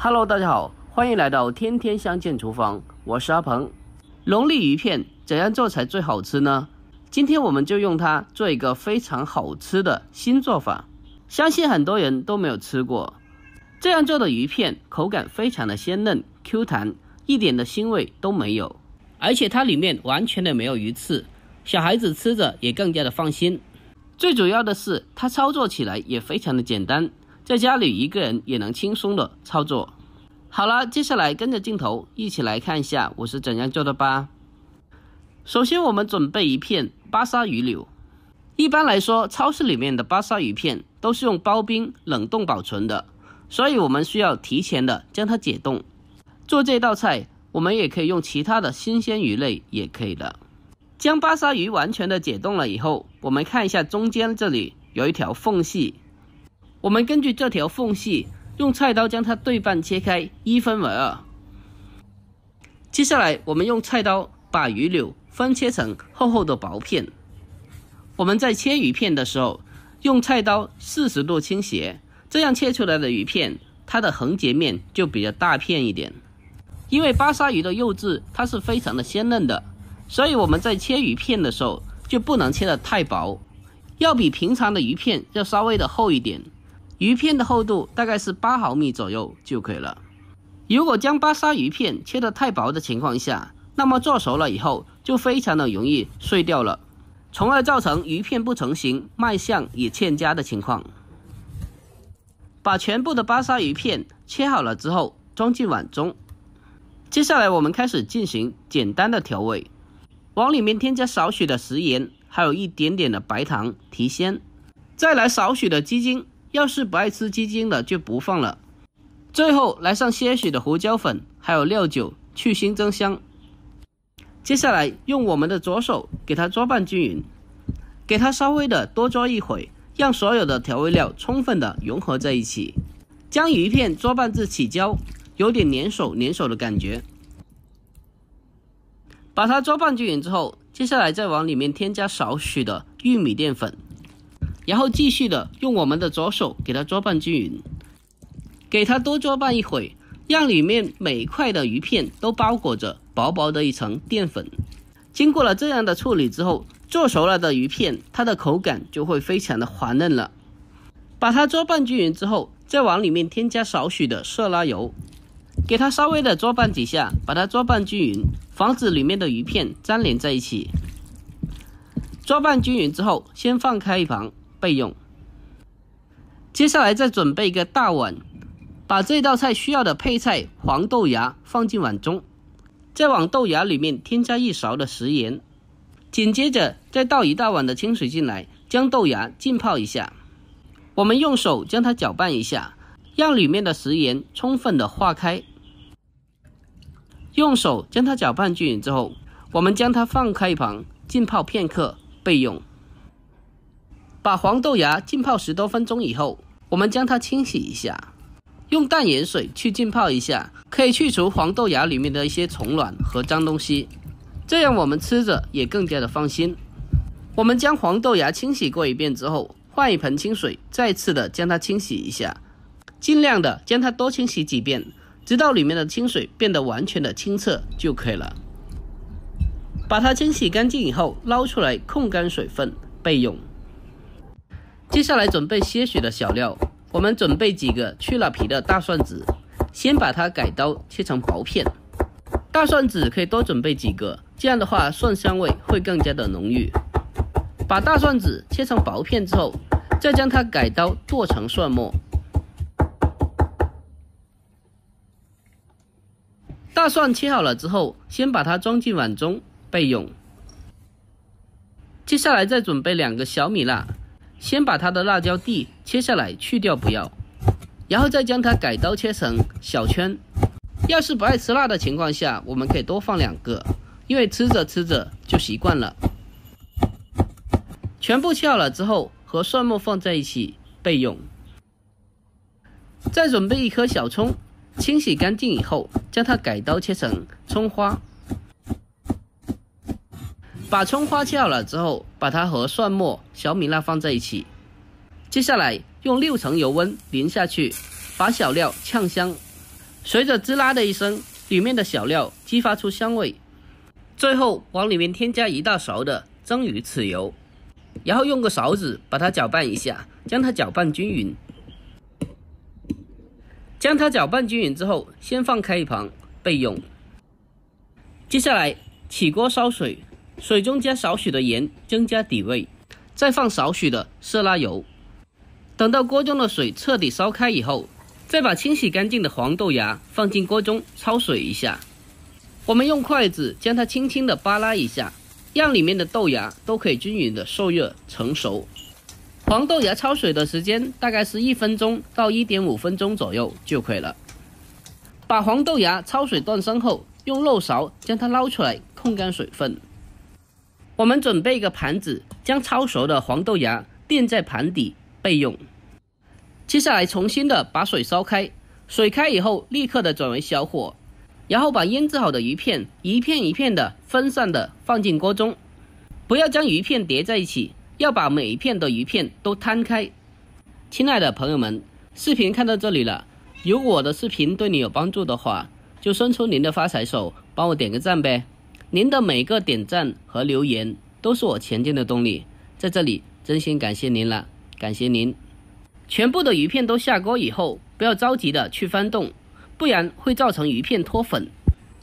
Hello， 大家好，欢迎来到天天相见厨房，我是阿鹏。龙利鱼片怎样做才最好吃呢？今天我们就用它做一个非常好吃的新做法，相信很多人都没有吃过。这样做的鱼片口感非常的鲜嫩 Q 弹，一点的腥味都没有，而且它里面完全的没有鱼刺，小孩子吃着也更加的放心。最主要的是它操作起来也非常的简单，在家里一个人也能轻松的操作。好了，接下来跟着镜头一起来看一下我是怎样做的吧。首先我们准备一片巴沙鱼柳。一般来说，超市里面的巴沙鱼片都是用包冰冷冻保存的，所以我们需要提前的将它解冻。做这道菜我们也可以用其他的新鲜鱼类也可以的。将巴沙鱼完全的解冻了以后，我们看一下中间这里有一条缝隙，我们根据这条缝隙用菜刀将它对半切开，1分为2。接下来我们用菜刀把鱼柳分切成厚厚的薄片。我们在切鱼片的时候用菜刀40度倾斜，这样切出来的鱼片它的横截面就比较大片一点。因为巴沙鱼的肉质它是非常的鲜嫩的，所以我们在切鱼片的时候就不能切得太薄，要比平常的鱼片要稍微的厚一点。鱼片的厚度大概是8毫米左右就可以了。如果将巴沙鱼片切得太薄的情况下，那么做熟了以后就非常的容易碎掉了，从而造成鱼片不成形、卖相也欠佳的情况。把全部的巴沙鱼片切好了之后装进碗中。接下来我们开始进行简单的调味，往里面添加少许的食盐，还有一点点的白糖提鲜，再来少许的鸡精，要是不爱吃鸡精的就不放了。最后来上些许的胡椒粉，还有料酒去腥增香。接下来用我们的左手给它抓拌均匀，给它稍微的多抓一会，让所有的调味料充分的融合在一起，将鱼片抓拌至起胶，有点粘手的感觉。把它抓拌均匀之后，接下来再往里面添加少许的玉米淀粉，然后继续的用我们的左手给它抓拌均匀，给它多抓拌一会，让里面每一块的鱼片都包裹着薄薄的一层淀粉。经过了这样的处理之后，做熟了的鱼片它的口感就会非常的滑嫩了。把它抓拌均匀之后，再往里面添加少许的色拉油，给它稍微的抓拌几下，把它抓拌均匀，防止里面的鱼片粘连在一起。抓拌均匀之后先放开一旁备用。接下来再准备一个大碗，把这道菜需要的配菜黄豆芽放进碗中，再往豆芽里面添加1勺的食盐，紧接着再倒1大碗的清水进来，将豆芽浸泡一下。我们用手将它搅拌一下，让里面的食盐充分的化开。用手将它搅拌均匀之后，我们将它放开一旁浸泡片刻备用。把黄豆芽浸泡10多分钟以后，我们将它清洗一下，用淡盐水去浸泡一下，可以去除黄豆芽里面的一些虫卵和脏东西，这样我们吃着也更加的放心。我们将黄豆芽清洗过一遍之后，换一盆清水再次的将它清洗一下，尽量的将它多清洗几遍，直到里面的清水变得完全的清澈就可以了。把它清洗干净以后捞出来控干水分备用。接下来准备些许的小料，我们准备几个去了皮的大蒜子，先把它改刀切成薄片。大蒜子可以多准备几个，这样的话蒜香味会更加的浓郁。把大蒜子切成薄片之后，再将它改刀剁成蒜末。大蒜切好了之后，先把它装进碗中备用。接下来再准备2个小米辣，先把它的辣椒蒂切下来去掉不要，然后再将它改刀切成小圈。要是不爱吃辣的情况下，我们可以多放2个，因为吃着吃着就习惯了。全部切好了之后，和蒜末放在一起备用。再准备1颗小葱，清洗干净以后，将它改刀切成葱花。把葱花切好了之后，把它和蒜末、小米辣放在一起。接下来用6成油温淋下去，把小料炝香，随着滋啦的一声，里面的小料激发出香味。最后往里面添加1大勺的蒸鱼豉油，然后用个勺子把它搅拌一下，将它搅拌均匀。将它搅拌均匀之后，先放开一旁备用。接下来起锅烧水，水中加少许的盐，增加底味，再放少许的色拉油。等到锅中的水彻底烧开以后，再把清洗干净的黄豆芽放进锅中焯水一下。我们用筷子将它轻轻的扒拉一下，让里面的豆芽都可以均匀的受热成熟。黄豆芽焯水的时间大概是1分钟到1.5分钟左右就可以了。把黄豆芽焯水断生后，用漏勺将它捞出来控干水分。我们准备一个盘子，将焯熟的黄豆芽垫在盘底备用。接下来重新的把水烧开，水开以后立刻的转为小火，然后把腌制好的鱼片一片一片的分散的放进锅中，不要将鱼片叠在一起，要把每一片的鱼片都摊开。亲爱的朋友们，视频看到这里了，如果我的视频对你有帮助的话，就伸出您的发财手，帮我点个赞呗。您的每个点赞和留言都是我前进的动力，在这里真心感谢您了，感谢您。全部的鱼片都下锅以后，不要着急的去翻动，不然会造成鱼片脱粉。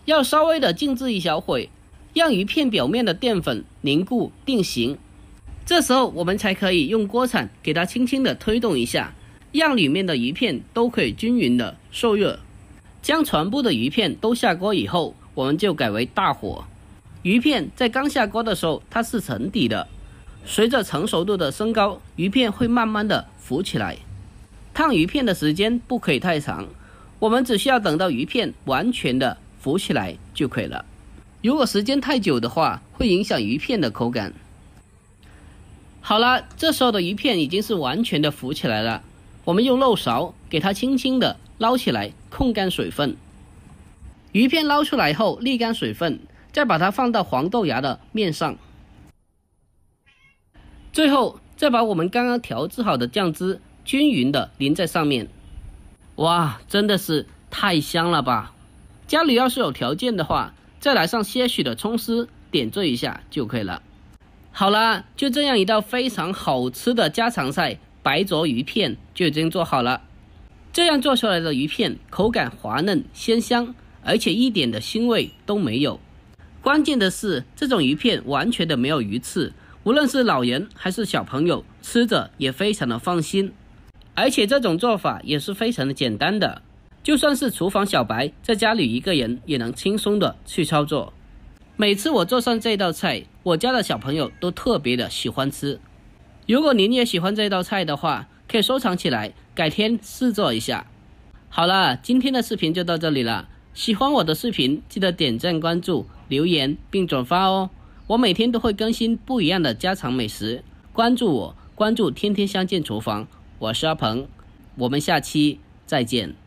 要稍微的静置一小会，让鱼片表面的淀粉凝固定型。这时候我们才可以用锅铲给它轻轻的推动一下，让里面的鱼片都可以均匀的受热。将全部的鱼片都下锅以后，我们就改为大火。鱼片在刚下锅的时候它是沉底的，随着成熟度的升高，鱼片会慢慢的浮起来。烫鱼片的时间不可以太长，我们只需要等到鱼片完全的浮起来就可以了。如果时间太久的话，会影响鱼片的口感。好了，这时候的鱼片已经是完全的浮起来了，我们用漏勺给它轻轻的捞起来，控干水分。鱼片捞出来后沥干水分，再把它放到黄豆芽的面上。最后再把我们刚刚调制好的酱汁均匀的淋在上面。哇，真的是太香了吧！家里要是有条件的话，再来上些许的葱丝点缀一下就可以了。好啦，就这样一道非常好吃的家常菜白灼鱼片就已经做好了。这样做出来的鱼片口感滑嫩鲜香，而且一点的腥味都没有。关键的是这种鱼片完全的没有鱼刺，无论是老人还是小朋友吃着也非常的放心。而且这种做法也是非常的简单的，就算是厨房小白在家里一个人也能轻松的去操作。每次我做上这道菜，我家的小朋友都特别的喜欢吃。如果您也喜欢这道菜的话，可以收藏起来，改天试做一下。好了，今天的视频就到这里了。喜欢我的视频，记得点赞、关注、留言并转发哦。我每天都会更新不一样的家常美食，关注我，关注天天相见厨房，我是阿鹏，我们下期再见。